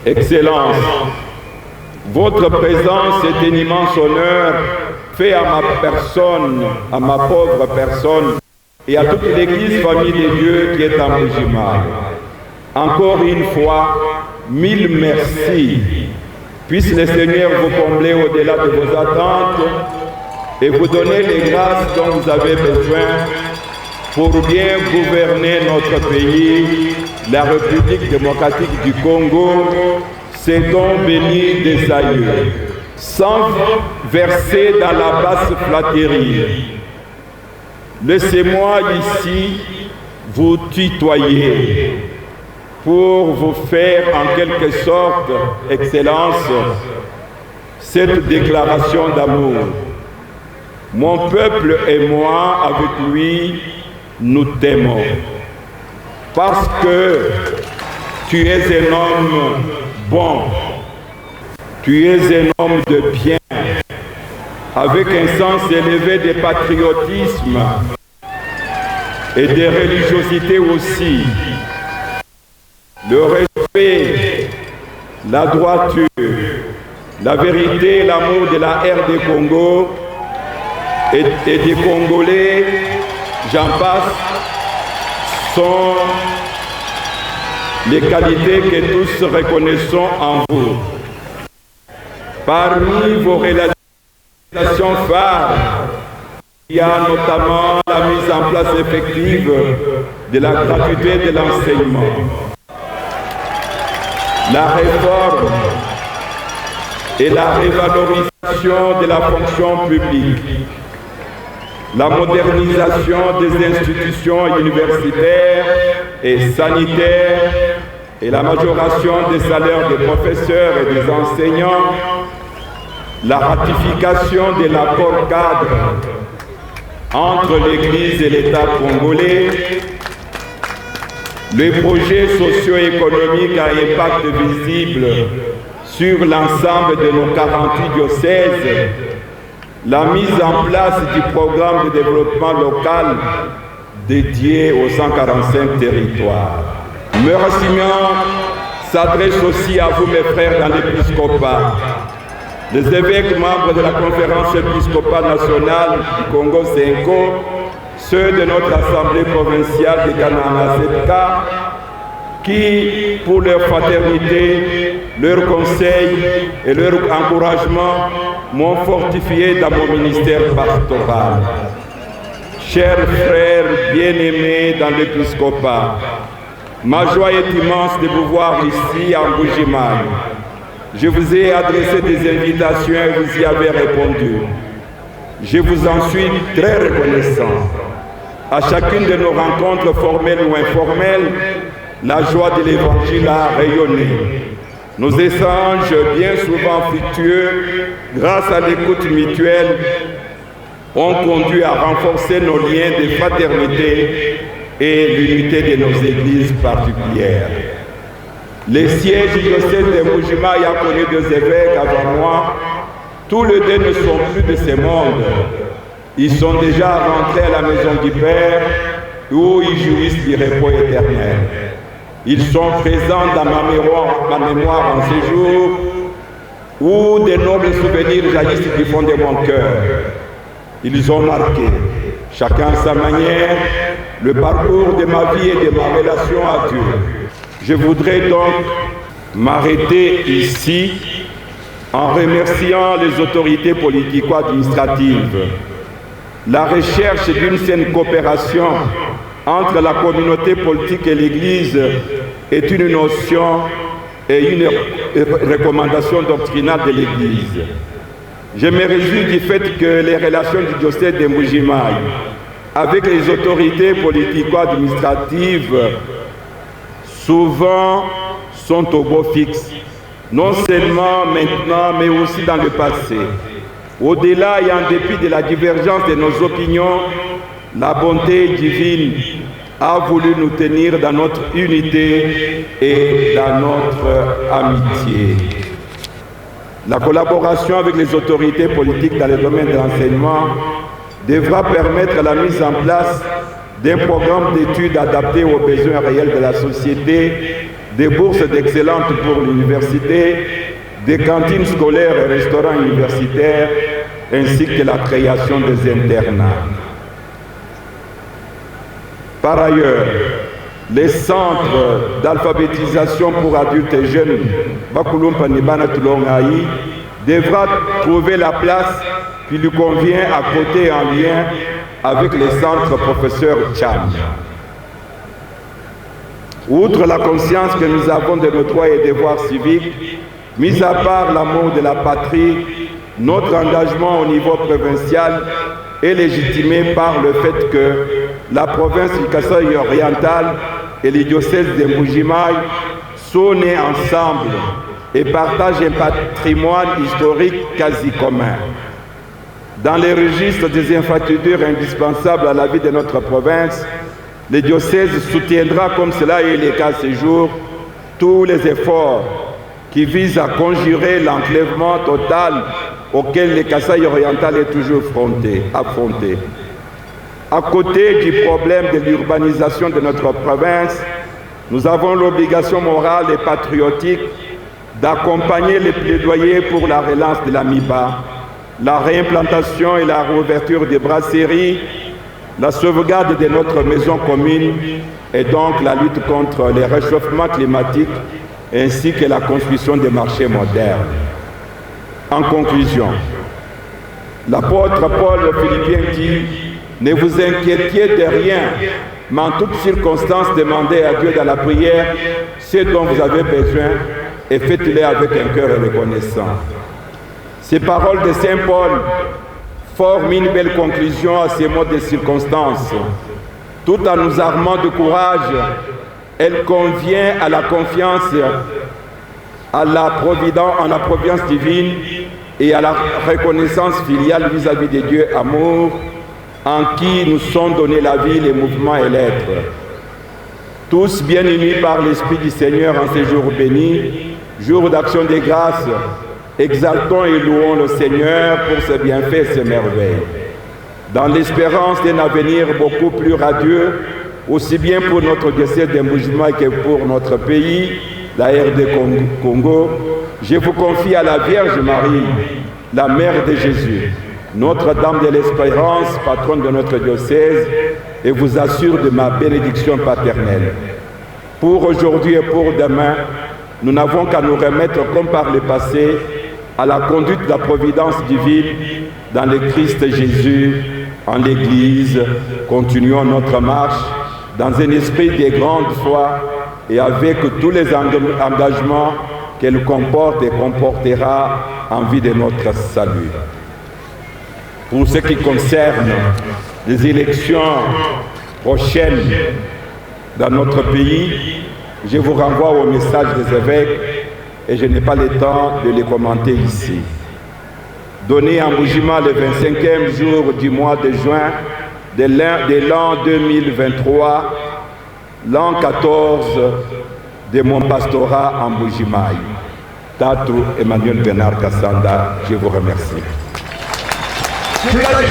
Excellence, votre présence est un immense honneur fait à ma personne, à ma pauvre personne et à toute l'Église famille de Dieu qui est en Bujimaï. Encore une fois, mille merci. Puisse le Seigneur vous combler au-delà de vos attentes et vous donner les grâces dont vous avez besoin pour bien gouverner notre pays, la République démocratique du Congo, ces dons bénis des aïeux, sans verser dans la basse flatterie. Laissez-moi ici vous tutoyer pour vous faire en quelque sorte, Excellence, cette déclaration d'amour. Mon peuple et moi, avec lui, nous t'aimons. Parce que tu es un homme bon, tu es un homme de bien, avec un sens élevé de patriotisme et de religiosité aussi. Le respect, la droiture, la vérité, l'amour de la RD Congo et des Congolais, j'en passe, sont les qualités que tous reconnaissons en vous. Parmi vos réalisations phares, il y a notamment la mise en place effective de la gratuité de l'enseignement, la réforme et la révalorisation de la fonction publique, la modernisation des institutions universitaires et sanitaires et la majoration des salaires des professeurs et des enseignants, la ratification de l'accord cadre entre l'Église et l'État congolais, les projets socio-économiques à impact visible sur l'ensemble de nos 48 diocèses, la mise en place du programme de développement local dédié aux 145 territoires. Mes remerciements s'adressent aussi à vous, mes frères, dans l'épiscopat, les évêques membres de la conférence épiscopale nationale du Congo Senko, ceux de notre assemblée provinciale de Kananga-Sepka, qui, pour leur fraternité, leur conseil et leur encouragement, m'ont fortifié dans mon ministère pastoral. Chers frères bien-aimés dans l'épiscopat, ma joie est immense de vous voir ici en Bujimaï. Je vous ai adressé des invitations et vous y avez répondu. Je vous en suis très reconnaissant. À chacune de nos rencontres formelles ou informelles, la joie de l'Évangile a rayonné. Nos échanges, bien souvent fructueux, grâce à l'écoute mutuelle, ont conduit à renforcer nos liens de fraternité et l'unité de nos églises particulières. Les sièges du diocèse de Bujimaï a connu deux évêques avant moi. Tous les deux ne sont plus de ce monde. Ils sont déjà rentrés à la maison du Père où ils jouissent du repos éternel. Ils sont présents dans ma mémoire en ces jours où de nobles souvenirs jaillissent du fond de mon cœur. Ils ont marqué, chacun à sa manière, le parcours de ma vie et de ma relation à Dieu. Je voudrais donc m'arrêter ici en remerciant les autorités politico-administratives. La recherche d'une saine coopération entre la communauté politique et l'Église est une notion et une recommandation doctrinale de l'Église. Je me réjouis du fait que les relations du diocèse de Bujimaï avec les autorités politico-administratives souvent sont au beau fixe, non seulement maintenant, mais aussi dans le passé. Au-delà et en dépit de la divergence de nos opinions, la bonté divine a voulu nous tenir dans notre unité et dans notre amitié. La collaboration avec les autorités politiques dans le domaine de l'enseignement devra permettre la mise en place d'un programme d'études adapté aux besoins réels de la société, des bourses d'excellence pour l'université, des cantines scolaires et restaurants universitaires, ainsi que la création des internats. Par ailleurs, les centres d'alphabétisation pour adultes et jeunes, Bakulumpa Nibana Tulongaï, devra trouver la place qui lui convient à côté en lien avec les centres professeurs Tcham. Outre la conscience que nous avons de nos droits et devoirs civiques, mis à part l'amour de la patrie, notre engagement au niveau provincial est légitimé par le fait que la province du Kasaï oriental et les diocèses de Mbuji-Mayi sont nés ensemble et partagent un patrimoine historique quasi commun. Dans les registres des infrastructures indispensables à la vie de notre province, le diocèse soutiendra, comme cela est le cas ce jour, tous les efforts qui visent à conjurer l'enlèvement total auquel le Kasaï oriental est toujours affronté. À côté du problème de l'urbanisation de notre province, nous avons l'obligation morale et patriotique d'accompagner les plaidoyers pour la relance de la MIBA, la réimplantation et la réouverture des brasseries, la sauvegarde de notre maison commune et donc la lutte contre le réchauffement climatique ainsi que la construction des marchés modernes. En conclusion, l'apôtre Paul Philippiens dit « Ne vous inquiétiez de rien, mais en toutes circonstances, demandez à Dieu dans la prière ce dont vous avez besoin et faites-les avec un cœur reconnaissant. » Ces paroles de Saint Paul forment une belle conclusion à ces mots de circonstances. Tout en nous armant de courage, elle convient à la confiance en la providence divine et à la reconnaissance filiale vis-à-vis de Dieu amour, en qui nous sont donnés la vie, les mouvements et l'être. Tous bien unis par l'Esprit du Seigneur en ces jours bénis, jours d'action des grâces, exaltons et louons le Seigneur pour ses bienfaits et ses merveilles. Dans l'espérance d'un avenir beaucoup plus radieux, aussi bien pour notre diocèse de Mbuji-Mayi que pour notre pays, la RD Congo, je vous confie à la Vierge Marie, la Mère de Jésus, Notre-Dame de l'Espérance, patronne de notre diocèse, et vous assure de ma bénédiction paternelle. Pour aujourd'hui et pour demain, nous n'avons qu'à nous remettre, comme par le passé, à la conduite de la providence divine dans le Christ Jésus, en l'Église. Continuons notre marche dans un esprit de grande foi et avec tous les engagements qu'elle comporte et comportera en vue de notre salut. Pour ce qui concerne les élections prochaines dans notre pays, je vous renvoie au message des évêques et je n'ai pas le temps de les commenter ici. Donné en Mbuji-Mayi le 25e jour du mois de juin de l'an 2023, l'an 14 de mon pastorat en Mbuji-Mayi. Tatu Emmanuel Bernard Kassanda, je vous remercie. Merci.